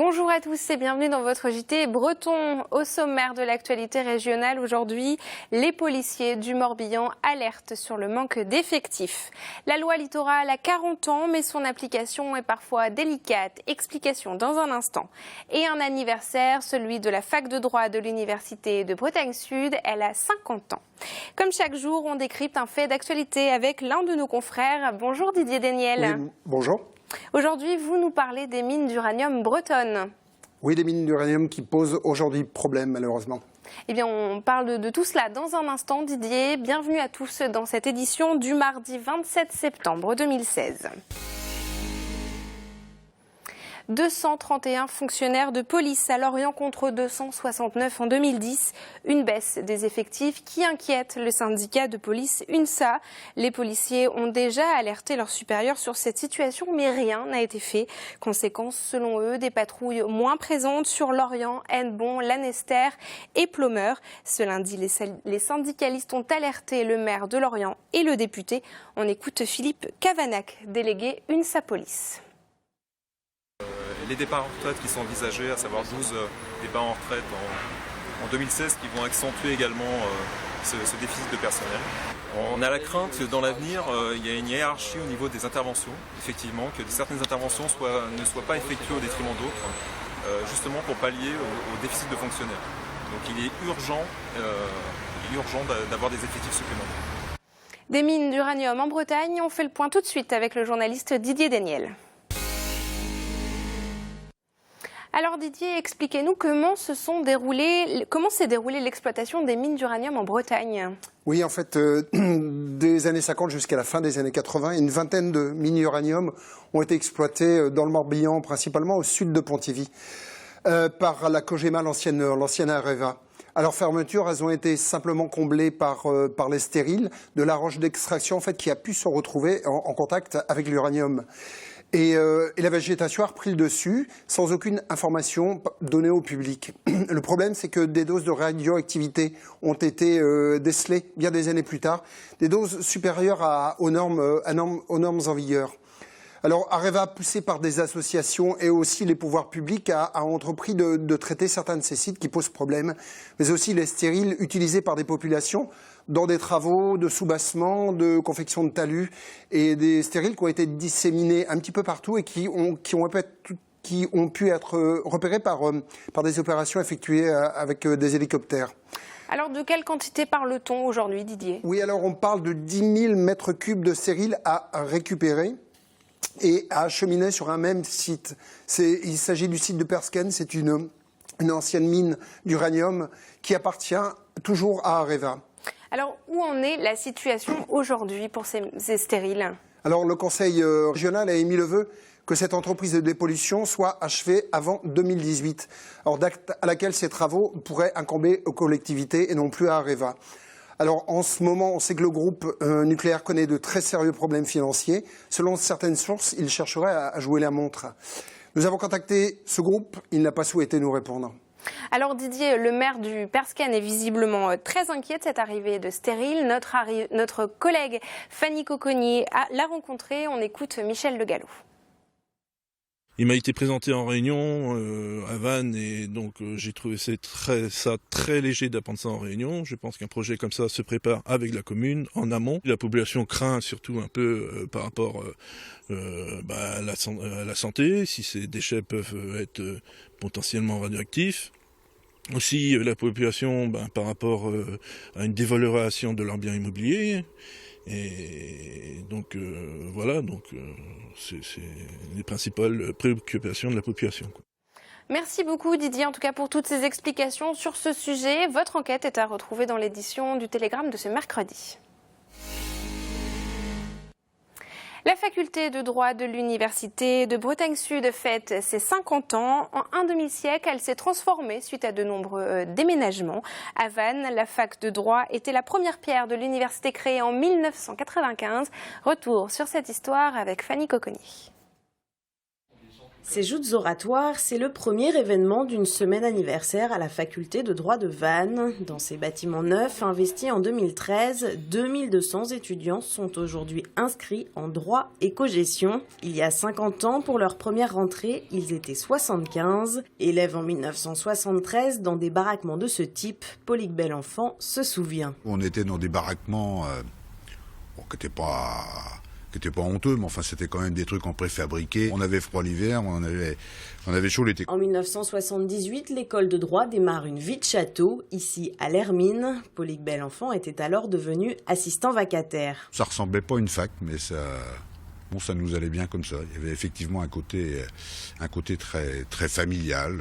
Bonjour à tous et bienvenue dans votre JT breton. Au sommaire de l'actualité régionale aujourd'hui, les policiers du Morbihan alertent sur le manque d'effectifs. La loi littorale a 40 ans mais son application est parfois délicate. Explication dans un instant. Et un anniversaire, celui de la fac de droit de l'Université de Bretagne Sud, elle a 50 ans. Comme chaque jour, on décrypte un fait d'actualité avec l'un de nos confrères. Bonjour Didier Daniel. Oui, bonjour. Aujourd'hui, vous nous parlez des mines d'uranium bretonnes. Oui, des mines d'uranium qui posent aujourd'hui problème, malheureusement. Eh bien, on parle de tout cela dans un instant, Didier. Bienvenue à tous dans cette édition du mardi 27 septembre 2016. 231 fonctionnaires de police à Lorient contre 269 en 2010. Une baisse des effectifs qui inquiète le syndicat de police UNSA. Les policiers ont déjà alerté leurs supérieurs sur cette situation, mais rien n'a été fait. Conséquence, selon eux, des patrouilles moins présentes sur Lorient, Hennebont, Lanester et Plomeur. Ce lundi, les syndicalistes ont alerté le maire de Lorient et le député. On écoute Philippe Cavanac, délégué UNSA Police. Les départs en retraite qui sont envisagés, à savoir 12 départs en retraite en 2016, qui vont accentuer également ce déficit de personnel. On a la crainte que dans l'avenir, il y ait une hiérarchie au niveau des interventions, effectivement, que certaines interventions ne soient pas effectuées au détriment d'autres, justement pour pallier au déficit de fonctionnaires. Donc il est urgent d'avoir des effectifs supplémentaires. Des mines d'uranium en Bretagne, on fait le point tout de suite avec le journaliste Didier Daniel. Alors Didier, expliquez-nous comment s'est déroulée l'exploitation des mines d'uranium en Bretagne. Oui, en fait, des années 50 jusqu'à la fin des années 80, une vingtaine de mines d'uranium ont été exploitées dans le Morbihan, principalement au sud de Pontivy, par la Cogema, l'ancienne Areva. À leur fermeture, elles ont été simplement comblées par les stériles de la roche d'extraction en fait, qui a pu se retrouver en contact avec l'uranium. Et la végétation a repris le dessus sans aucune information donnée au public. Le problème, c'est que des doses de radioactivité ont été décelées bien des années plus tard, des doses supérieures aux normes en vigueur. Alors, Areva, poussé par des associations et aussi les pouvoirs publics, a entrepris de traiter certains de ces sites qui posent problème, mais aussi les stériles utilisés par des populations dans des travaux de soubassement, de confection de talus, et des stériles qui ont été disséminés un petit peu partout et qui ont pu être repérés par des opérations effectuées avec des hélicoptères. Alors de quelle quantité parle-t-on aujourd'hui, Didier ? Oui, alors on parle de 10 000 mètres cubes de stériles à récupérer et à acheminer sur un même site. Il s'agit du site de Persken, c'est une ancienne mine d'uranium qui appartient toujours à Areva. Alors, où en est la situation aujourd'hui pour ces stériles ? Alors, le Conseil régional a émis le vœu que cette entreprise de dépollution soit achevée avant 2018, alors date à laquelle ces travaux pourraient incomber aux collectivités et non plus à Areva. Alors, en ce moment, on sait que le groupe nucléaire connaît de très sérieux problèmes financiers. Selon certaines sources, il chercherait à jouer la montre. Nous avons contacté ce groupe, il n'a pas souhaité nous répondre. Alors Didier, le maire du Persken est visiblement très inquiet de cette arrivée de stériles. Notre collègue Fanny Cocogny l'a rencontré. On écoute Michel Le Gallo. Il m'a été présenté en réunion à Vannes et donc j'ai trouvé ça très léger d'apprendre ça en réunion. Je pense qu'un projet comme ça se prépare avec la commune en amont. La population craint surtout un peu par rapport à la santé, si ces déchets peuvent être potentiellement radioactifs. Aussi la population par rapport à une dévalorisation de leur bien immobilier. Et donc c'est les principales préoccupations de la population. Merci beaucoup Didier, en tout cas pour toutes ces explications sur ce sujet. Votre enquête est à retrouver dans l'édition du Télégramme de ce mercredi. La faculté de droit de l'Université de Bretagne Sud fête ses 50 ans. En un demi-siècle, elle s'est transformée suite à de nombreux déménagements. À Vannes, la fac de droit était la première pierre de l'université créée en 1995. Retour sur cette histoire avec Fanny Cocogny. Ces joutes oratoires, c'est le premier événement d'une semaine anniversaire à la faculté de droit de Vannes. Dans ces bâtiments neufs, investis en 2013, 2200 étudiants sont aujourd'hui inscrits en droit et cogestion. Il y a 50 ans, pour leur première rentrée, ils étaient 75. Élèves en 1973 dans des baraquements de ce type, Paulique Bellenfant se souvient. On était dans des baraquements qui n'étaient pas honteux, mais enfin c'était quand même des trucs en préfabriqué. On avait froid l'hiver, on avait chaud l'été. En 1978, l'école de droit démarre une vie de château, ici à l'Hermine. Paulique Bellenfant était alors devenu assistant vacataire. Ça ressemblait pas à une fac, mais ça nous allait bien comme ça. Il y avait effectivement un côté très, très familial.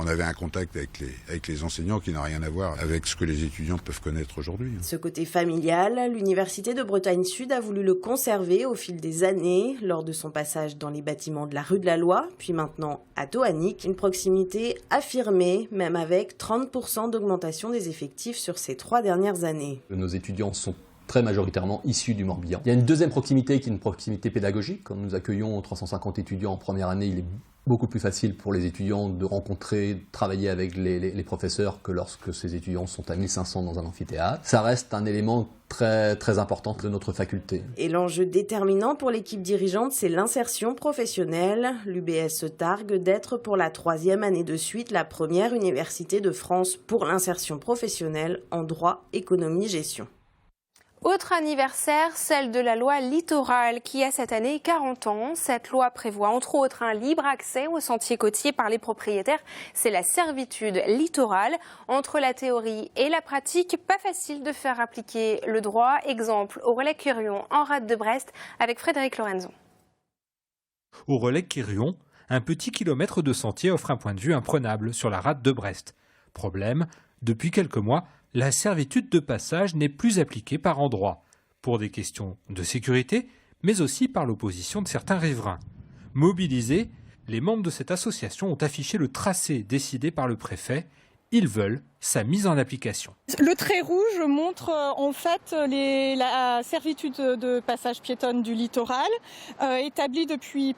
On avait un contact avec les enseignants qui n'a rien à voir avec ce que les étudiants peuvent connaître aujourd'hui. Ce côté familial, l'Université de Bretagne Sud a voulu le conserver au fil des années, lors de son passage dans les bâtiments de la rue de la Loi, puis maintenant à Toanic, une proximité affirmée, même avec 30% d'augmentation des effectifs sur ces 3 dernières années. Nos étudiants sont très majoritairement issus du Morbihan. Il y a une deuxième proximité qui est une proximité pédagogique. Quand nous accueillons 350 étudiants en première année, il est beaucoup plus facile pour les étudiants de rencontrer, de travailler avec les professeurs que lorsque ces étudiants sont à 1500 dans un amphithéâtre. Ça reste un élément très, très important de notre faculté. Et l'enjeu déterminant pour l'équipe dirigeante, c'est l'insertion professionnelle. L'UBS se targue d'être pour la 3e année de suite la première université de France pour l'insertion professionnelle en droit, économie, gestion. Autre anniversaire, celle de la loi Littoral qui a cette année 40 ans. Cette loi prévoit entre autres un libre accès aux sentiers côtiers par les propriétaires. C'est la servitude littorale. Entre la théorie et la pratique, pas facile de faire appliquer le droit. Exemple au relais Quirion en rade de Brest avec Frédéric Lorenzon. Au relais Quirion, un petit kilomètre de sentier offre un point de vue imprenable sur la rade de Brest. Problème, depuis quelques mois, la servitude de passage n'est plus appliquée par endroits, pour des questions de sécurité, mais aussi par l'opposition de certains riverains. Mobilisés, les membres de cette association ont affiché le tracé décidé par le préfet. Ils veulent sa mise en application. Le trait rouge montre en fait la servitude de passage piétonne du littoral, établie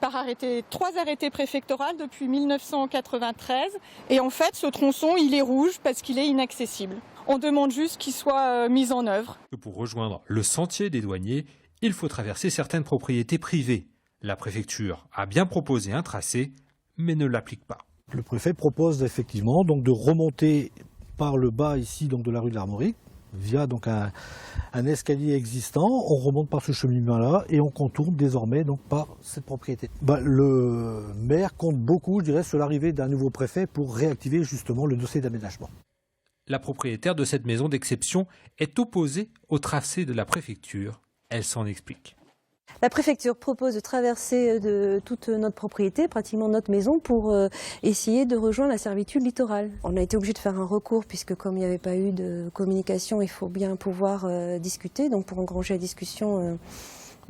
par 3 arrêtés préfectoraux depuis 1993. Et en fait, ce tronçon, il est rouge parce qu'il est inaccessible. On demande juste qu'il soit mis en œuvre. Pour rejoindre le sentier des douaniers, il faut traverser certaines propriétés privées. La préfecture a bien proposé un tracé, mais ne l'applique pas. Le préfet propose effectivement donc de remonter par le bas ici donc de la rue de l'Armorique via donc un escalier existant. On remonte par ce cheminement-là et on contourne désormais donc par cette propriété. Le maire compte beaucoup, je dirais, sur l'arrivée d'un nouveau préfet pour réactiver justement le dossier d'aménagement. La propriétaire de cette maison d'exception est opposée au tracé de la préfecture. Elle s'en explique. La préfecture propose de traverser de toute notre propriété, pratiquement notre maison, pour essayer de rejoindre la servitude littorale. On a été obligé de faire un recours puisque comme il n'y avait pas eu de communication, il faut bien pouvoir discuter. Donc pour engranger la discussion,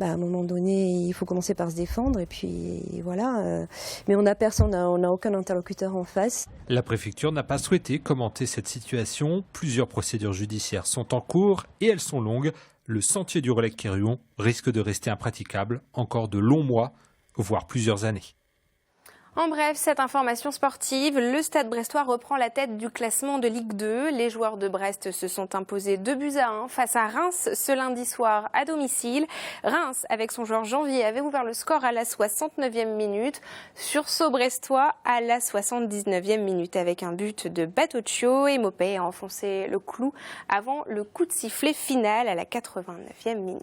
à un moment donné, il faut commencer par se défendre et puis voilà. Mais on n'a personne, on n'a aucun interlocuteur en face. La préfecture n'a pas souhaité commenter cette situation. Plusieurs procédures judiciaires sont en cours et elles sont longues. Le sentier du relais Quirion risque de rester impraticable encore de longs mois, voire plusieurs années. En bref, cette information sportive, le Stade brestois reprend la tête du classement de Ligue 2. Les joueurs de Brest se sont imposés 2-1 face à Reims ce lundi soir à domicile. Reims, avec son joueur Janvier, avait ouvert le score à la 69e minute. Sursaut brestois à la 79e minute avec un but de Batocchio et Mopé a enfoncé le clou avant le coup de sifflet final à la 89e minute.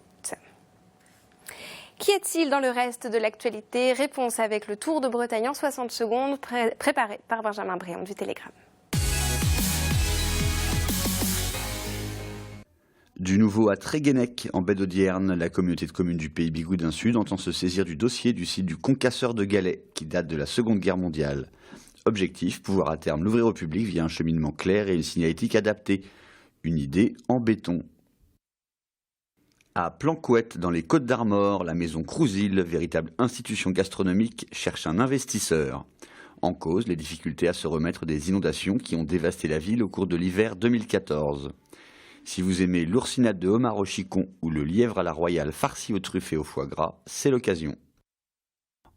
Qu'y a-t-il dans le reste de l'actualité? Réponse avec le Tour de Bretagne en 60 secondes, préparé par Benjamin Bréant du Télégramme. Du nouveau à Tréguennec, en baie d'Audierne, la communauté de communes du Pays Bigoudin Sud entend se saisir du dossier du site du concasseur de galets, qui date de la Seconde Guerre mondiale. Objectif, pouvoir à terme l'ouvrir au public via un cheminement clair et une signalétique adaptée. Une idée en béton. À Planquette, dans les Côtes-d'Armor, la maison Crousil, véritable institution gastronomique, cherche un investisseur. En cause, les difficultés à se remettre des inondations qui ont dévasté la ville au cours de l'hiver 2014. Si vous aimez l'oursinade de homard au chicon ou le lièvre à la royale farci aux truffes et au foie gras, c'est l'occasion.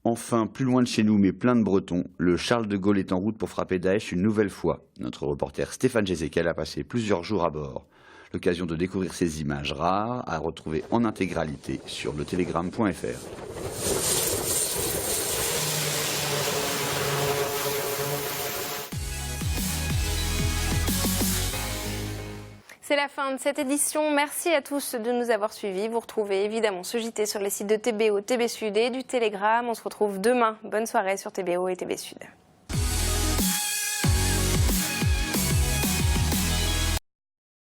Enfin, plus loin de chez nous, mais plein de Bretons, le Charles de Gaulle est en route pour frapper Daesh une nouvelle fois. Notre reporter Stéphane Jézéquel a passé plusieurs jours à bord. L'occasion de découvrir ces images rares à retrouver en intégralité sur letélégramme.fr. C'est la fin de cette édition. Merci à tous de nous avoir suivis. Vous retrouvez évidemment ce JT sur les sites de TBO, TB Sud et du Télégramme. On se retrouve demain. Bonne soirée sur TBO et TB Sud.